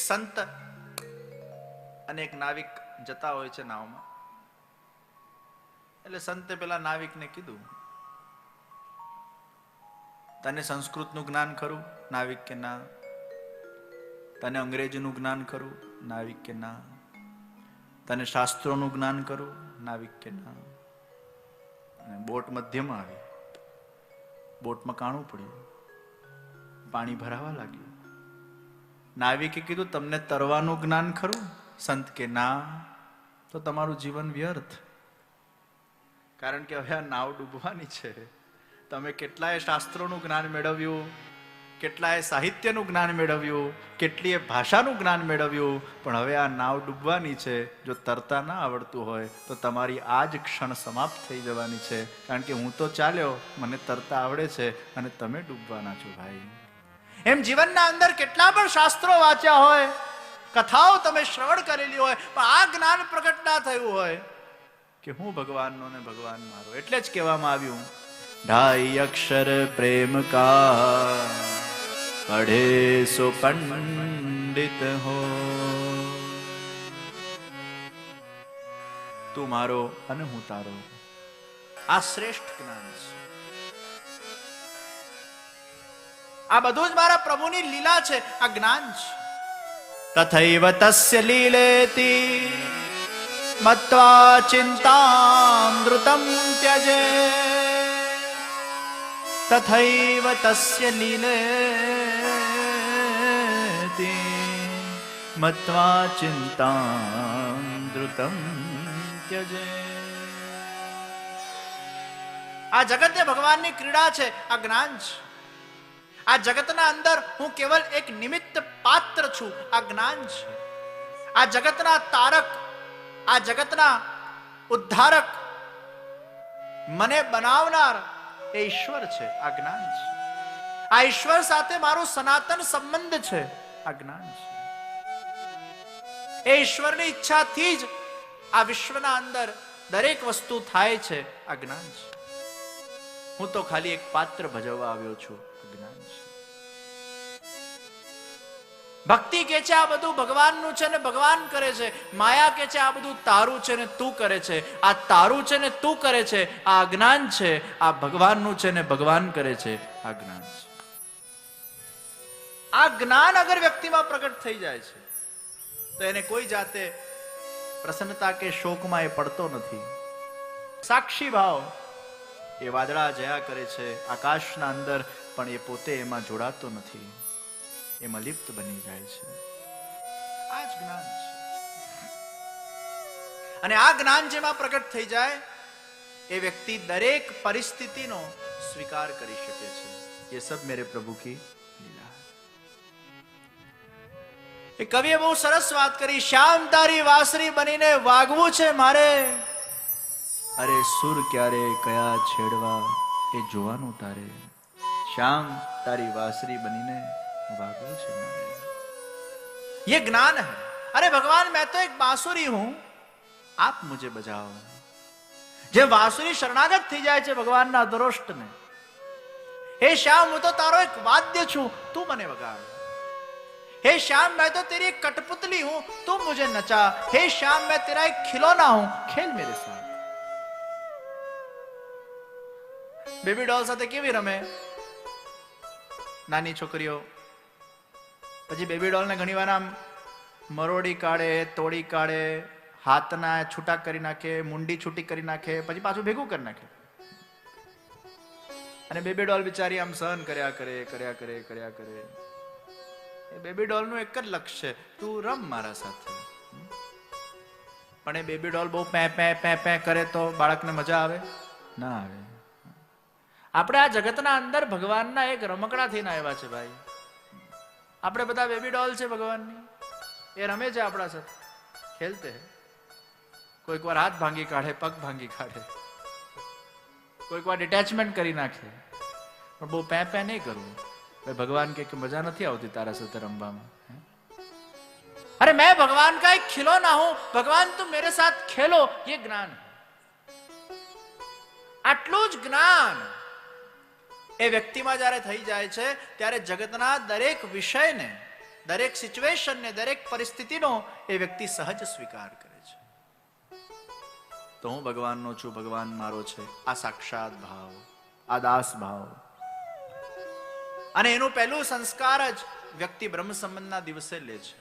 સંત અને એક નાવિક જતા હોય છે નાવમાં. એટલે સંતે પેલા નાવિકને કીધું, તને સંસ્કૃતનું જ્ઞાન ખરું? નાવિક કે ના. તને અંગ્રેજીનું જ્ઞાન ખરું? નાવિક કે ના. તને શાસ્ત્રોનું જ્ઞાન ખરું? નાવિક કે ના. અને બોટ મધ્યમાં આવી, બોટમાં કાણું પડ્યું, પાણી ભરાવા લાગ્યું. નાવિકે કીધું, તમને તરવાનું જ્ઞાન ખરું? સંત કે ના. તો તમારું જીવન વ્યર્થ, કારણ કે હવે આ નાવ ડૂબવાની છે. તમે કેટલાય શાસ્ત્રોનું જ્ઞાન મેળવ્યું, કેટલાય સાહિત્યનું જ્ઞાન મેળવ્યું, કેટલીય ભાષાનું જ્ઞાન મેળવ્યું, પણ હવે આ નાવ ડૂબવાની છે. જો તરતા ના આવડતું હોય તો તમારી આ જ ક્ષણ સમાપ્ત થઈ જવાની છે, કારણ કે હું તો ચાલ્યો, મને તરતા આવડે છે, અને તમે ડૂબવાના છો ભાઈ. એમ જીવનના અંદર કેટલા પણ શાસ્ત્રો વાંચ્યા હોય, કથાઓ તમે શ્રવણ કરેલી હોય, પણ આ જ્ઞાન પ્રગટ ના થયું હોય કે હું ભગવાનનો ને ભગવાન મારો. એટલે જ કહેવામાં આવ્યું, 2.5 અક્ષર પ્રેમ કા પઢે સો પંડિત હો. તું મારો અને હું તારો, આ શ્રેષ્ઠ જ્ઞાન છે. આ બધું જ મારા પ્રભુની લીલા છે, આ જ્ઞાન છે. તથૈવ તસ્ય લીલેતિ મત્વા ચિંતામૃતમ ત્યજે. તથૈવ તસ્ય લીલેતિ મત્વા ચિંતામૃતમ ત્યજે. આ જગત એ ભગવાનની ક્રીડા છે, આ જ્ઞાન છે. આ જગતના અંદર હું કેવલ એક નિમિત્ત પાત્ર છું, આ જ્ઞાન છે. આ જગતના તારક, આ જગતના ઉદ્ધારક, મને બનાવનાર એ ઈશ્વર છે, આ જ્ઞાન છે. આ ઈશ્વર સાથે મારો સનાતન સંબંધ છે, આ જ્ઞાન છે. એ ઈશ્વરની ઈચ્છાથી જ આ વિશ્વના અંદર દરેક વસ્તુ થાય છે, આ જ્ઞાન છે. હું તો ખાલી એક પાત્ર ભજવવા આવ્યો છું, જ્ઞાન છે. ભક્તિ કે છે આ બધું ભગવાનનું છે ને ભગવાન કરે છે. માયા કે છે આ બધું તારું છે ને તું કરે છે. આ તારું છે ને તું કરે છે, આ અજ્ઞાન છે. આ ભગવાનનું છે ને ભગવાન કરે છે, આ જ્ઞાન છે. આ જ્ઞાન અગર વ્યક્તિમાં પ્રગટ થઈ જાય છે તો એને કોઈ જાતે પ્રસન્નતા કે શોકમાં એ પડતો નથી. સાક્ષી ભાવ એ વાદળા જયા કરે છે આકાશના અંદર, પણ એ પોતે એમાં જોડાતો નથી, એમાં લિપ્ત બની જાય છે. આ જ જ્ઞાન છે. અને આ જ્ઞાન જેમાં પ્રગટ થઈ જાય એ વ્યક્તિ દરેક પરિસ્થિતિનો સ્વીકાર કરી શકે છે. ये सब मेरे प्रभु की લીલા. એ કવિએ બહુ સરસ વાત કરી, શ્યામ તારી વાસરી બનીને વાગવું છે મારે, અરે સુર ક્યારે કયા છેડવા એ જોવાનું તારે. શ્યામ તારી વાસરી બનીને वागू છે મારે. ये ज्ञान है. अरे भगवान मैं तो एक बांसुरी हूं, आप मुझे बजाओ. જે વાંસુરી શરણાગત થઈ જાય છે ભગવાનના દરોષ્ટને, હે શ્યામ હું તો તારો એક વાદ્ય છું, તું મને વગાડ. हे श्याम मैं तो तेरी एक कठपुतली हूं, तुम मुझे नचा. हे श्याम मैं तेरा एक खिलौना हूं, खेल मेरे साथ. બેબી ડોલ સાથે કેવી રમે નાની છોકરીઓ? પછી બેબી ડોલ ને ઘણી વાર આમ મરોડી કાઢે, તોડી કાઢે, હાથના છૂટા કરી નાખે, મુંડી છૂટી કરી નાખે, પછી પાછું ભેગું કરી નાખે. અને બેબી ડોલ બિચારી આમ સહન કર્યા કરે. એ બેબી ડોલ નું એક જ લક્ષ્ય છે, તું રમ મારા સાથે. પણ એ બેબી ડોલ બહુ પે પે પે પે કરે તો બાળકને મજા આવે ના આવે. આપણે આ જગતના અંદર ભગવાનના એક રમકડા થઈને આવ્યા છે ભાઈ. આપણે બધા બેબી ડોલ છે ભગવાનની, એ રમે છે આપણા સાથે, ખેલતે હૈ. કોઈક વાર હાથ ભાંગી કાઢે, પગ ભાંગી કાઢે, કોઈક વાર ડિટેચમેન્ટ કરી નાખે, પણ બહુ પે પે નહીં કરવું. भगवान के मजा नहीं आती तारा साथ रमवा में. अरे मैं भगवान का एक खिलौना हूं, भगवान तुम मेरे साथ खेलो, ये ज्ञान है. આટલું જ જ્ઞાન એ વ્યક્તિમાં જ્યારે થઈ જાય છે ત્યારે જગતના દરેક વિષયને, દરેક સિચ્યુએશનને, દરેક પરિસ્થિતિનો એ વ્યક્તિ સહજ સ્વીકાર કરે છે. તો હું ભગવાનનો છું, ભગવાન મારો છે, આ સાક્ષાત ભાવ, આ દાસ ભાવ. અને એનું પહેલું સંસ્કાર જ વ્યક્તિ બ્રહ્મ સંબંધના દિવસે લે છે.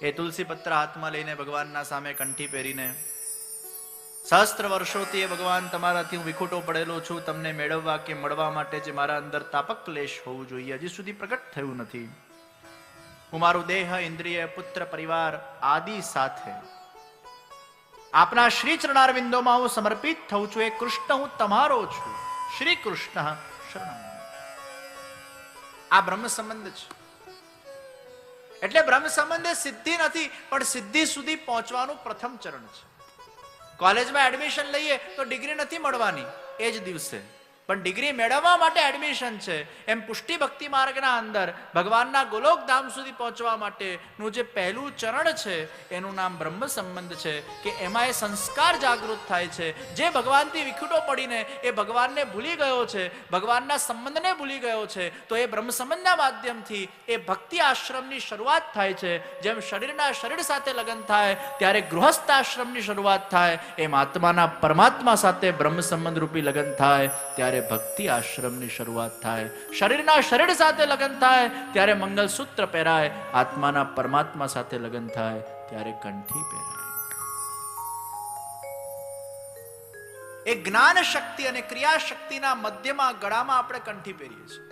એ તુલસી પત્ર હાથમાં લઈને ભગવાનના સામે કંઠી પહેરીને, સહસ્ત્ર વર્ષોથી એ ભગવાન તમારાથી હું વિખૂટો પડેલો છું, તમને મેળવવા કે મળવા માટે જે મારા અંદર તાપક ક્લેશ હોવું જોઈએ હજી સુધી પ્રગટ થયું નથી. હું મારું દેહ, ઇન્દ્રિય, પુત્ર, પરિવાર આદિ સાથે આપના શ્રી ચરણારવિંદોમાં હું સમર્પિત થઉં છું. એ કૃષ્ણ હું તમારો છું, શ્રી કૃષ્ણ શરણમ. આ બ્રહ્મ સંબંધ છે. એટલે બ્રહ્મ સંબંધ એ સિદ્ધિ નથી, પણ સિદ્ધિ સુધી પહોંચવાનું પ્રથમ ચરણ છે. કોલેજમાં એડમિશન લઈએ તો ડિગ્રી નથી મળવાની એ જ દિવસે, પણ ડિગ્રી મેળવવા માટે એડમિશન છે. એમ પુષ્ટિ ભક્તિ માર્ગના અંદર ભગવાનના ગોલોક ધામ સુધી પહોંચવા માટેનું જે પહેલું ચરણ છે એનું નામ બ્રહ્મ સંબંધ છે. કે એમાં એ સંસ્કાર જાગૃત થાય છે. જે ભગવાનથી વિખૂટો પડીને એ ભગવાનને ભૂલી ગયો છે, ભગવાનના સંબંધને ભૂલી ગયો છે, તો એ બ્રહ્મ સંબંધના માધ્યમથી એ ભક્તિ આશ્રમની શરૂઆત થાય છે. જેમ શરીરના શરીર સાથે લગ્ન થાય ત્યારે ગૃહસ્થ આશ્રમની શરૂઆત થાય, એમ આત્માના પરમાત્મા સાથે બ્રહ્મ સંબંધ રૂપી લગ્ન થાય ત્યારે ભક્તિ આશ્રમની શરૂઆત થાય. શરીરના શરીર સાથે લગ્ન થાય ત્યારે મંગલસૂત્ર પહેરાય, આત્માના પરમાત્મા સાથે લગ્ન થાય ત્યારે કંઠી પહેરાય. એ જ્ઞાન શક્તિ અને ક્રિયા શક્તિના મધ્યમાં ગળામાં આપણે કંઠી પહેરીએ છીએ.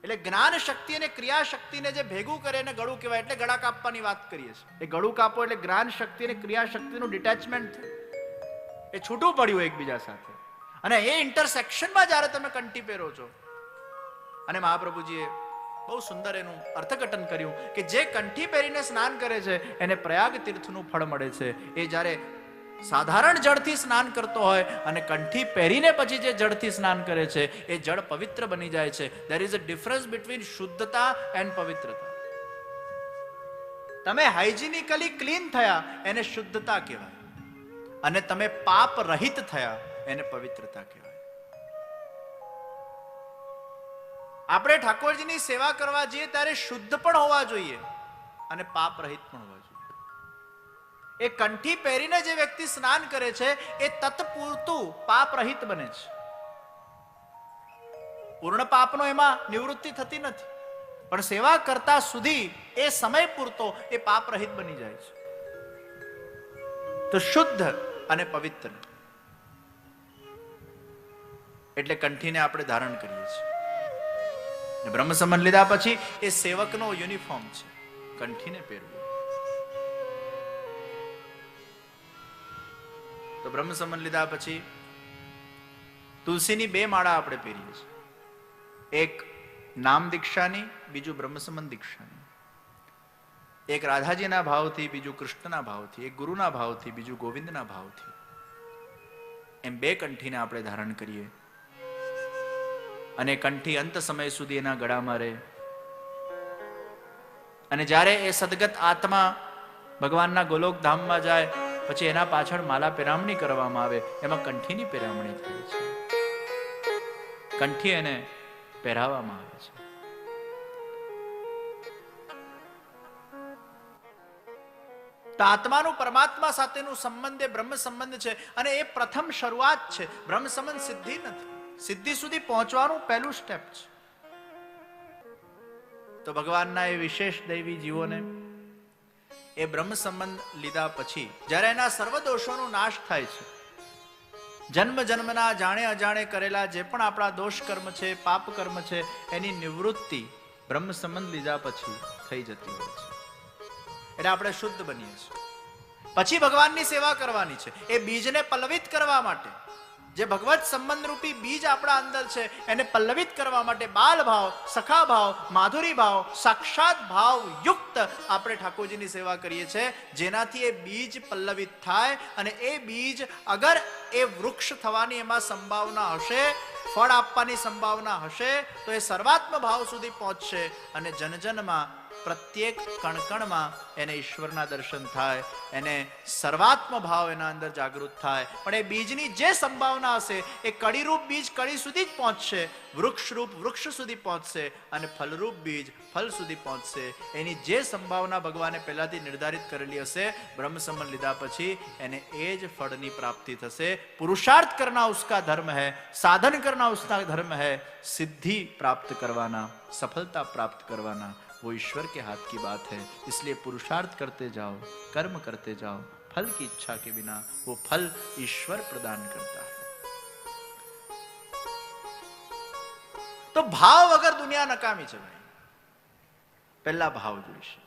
એટલે જ્ઞાન શક્તિ અને ક્રિયા શક્તિને જે ભેગું કરે એને ગળું કહેવાય. એટલે ગળા કાપવાની વાત કરીએ છીએ. એ ગળું કાપો એટલે જ્ઞાન શક્તિ અને ક્રિયા શક્તિનું ડિટેચમેન્ટ થાય, એ છૂટું પડ્યું એકબીજા સાથે. અને એ ઇન્ટરસેક્શનમાં જ્યારે તમે કંઠી પહેરો છો, અને મહાપ્રભુજીએ બહુ સુંદર એનું અર્થઘટન કર્યું કે જે કંઠી પહેરીને સ્નાન કરે છે એને પ્રયાગ તીર્થનું ફળ મળે છે. એ જ્યારે સાધારણ જળથી સ્નાન કરતો હોય અને કંઠી પહેરીને પછી જે જળથી સ્નાન કરે છે એ જળ પવિત્ર બની જાય છે. There is a difference between શુદ્ધતા એન્ડ પવિત્રતા. તમે હાઇજીનિકલી ક્લીન થયા એને શુદ્ધતા કહેવાય, અને તમે પાપ રહિત થયા એને પવિત્રતા કહેવાય. આપણે ઠાકોરજીની સેવા કરવા જઈએ ત્યારે શુદ્ધ પણ હોવા જોઈએ અને પાપ રહિત પણ હોવા જોઈએ. એ કંઠી પહેરીને જે વ્યક્તિ સ્નાન કરે છે એ તત્પૂરતું પાપ રહિત બને છે. પૂર્ણ પાપનો એમાં નિવૃત્તિ થતી નથી, પણ સેવા કરતા સુધી એ સમય પૂરતો એ પાપ રહિત બની જાય છે. તો શુદ્ધ અને પવિત્ર એટલે કંઠીને આપણે ધારણ કરીએ છીએ. બ્રહ્મ સંબંધ લીધા પછી એ સેવકનો યુનિફોર્મ છે, કંઠીને પહેરવું. તો બ્રહ્મ સંબંધ લીધા પછી તુલસીની 2 માળા આપણે પહેરીએ છીએ. એક નામ દીક્ષાની, બીજું બ્રહ્મ સંબંધ દીક્ષાની. એક રાધાજીના ભાવથી, બીજું કૃષ્ણના ભાવથી. એક ગુરુના ભાવથી, બીજું ગોવિંદના ભાવથી. એમ 2 કંઠીને આપણે ધારણ કરીએ અને કંઠી અંત સમય સુધી એના ગળામાં રહે. અને જ્યારે એ સદગત આત્મા ભગવાનના ગોલોક ધામમાં જાય પછી એના પાછળ માલા પેરામણી કરવામાં આવે, એમાં કંઠીની પેરામણી થાય છે. કંઠી એને પહેરાવવામાં આવે છે. તો આત્માનું પરમાત્મા સાથેનું સંબંધ એ બ્રહ્મ સંબંધ છે, અને એ પ્રથમ શરૂઆત છે. બ્રહ્મ સંબંધ સિદ્ધિ નથી, સિદ્ધિ સુધી પહોંચવાનું પહેલું સ્ટેપ છે. તો ભગવાનના એ વિશેષ દૈવી જીવોને એ બ્રહ્મ સંબંધ લીધા પછી જ્યારે એના સર્વ દોષોનો નાશ થાય છે, જન્મ જન્મના જાણે અજાણે કરેલા જે પણ આપણા દોષ કર્મ છે, પાપ કર્મ છે, એની નિવૃત્તિ બ્રહ્મ સંબંધ લીધા પછી થઈ જતી હોય છે. એટલે આપણે શુદ્ધ બનીએ છીએ. પછી ભગવાનની સેવા કરવાની છે. એ બીજને પલ્લવિત કરવા માટે, જે ભગવત સંબંધ રૂપી બીજ આપણા અંદર છે એને પલ્લવિત કરવા માટે બાલ ભાવ, સખા ભાવ, માધુરી ભાવ, સાક્ષાત ભાવ યુક્ત આપણે ઠાકોરજીની સેવા કરીએ છીએ, જેનાથી એ બીજ પલ્લવિત થાય. અને એ બીજ અગર એ વૃક્ષ થવાની એમાં સંભાવના હશે, ફળ આપવાની સંભાવના હશે, તો એ સર્વાત્મ ભાવ સુધી પહોંચશે અને જનજનમાં પ્રત્યેક કણકણમાં એને ઈશ્વરના દર્શન થાય, એને સર્વાત્મ ભાવ એના અંદર જાગૃત થાય. પણ એ બીજની જે સંભાવના હશે એ કડીરૂપ બીજ કડી સુધી જ પહોંચશે, વૃક્ષરૂપ વૃક્ષ સુધી પહોંચશે અને ફલરૂપ બીજ ફલ સુધી પહોંચશે. એની જે સંભાવના ભગવાને પહેલાથી નિર્ધારિત કરેલી હશે, બ્રહ્મ સંબંધ લીધા પછી એને એ જ ફળની પ્રાપ્તિ થશે. પુરુષાર્થ करना उसका धर्म है, साधन करना उसका धर्म है, सिद्धि प्राप्त करवाना, सफलता प्राप्त करवाना वो ईश्वर के हाथ की बात है. इसलिए पुरुषार्थ करते जाओ, कर्म करते जाओ, फल की इच्छा के बिना वो फल ईश्वर प्रदान करता है. तो भाव वगर दुनिया नकामी છે ભાઈ. પહેલા ભાવ જોઈશે.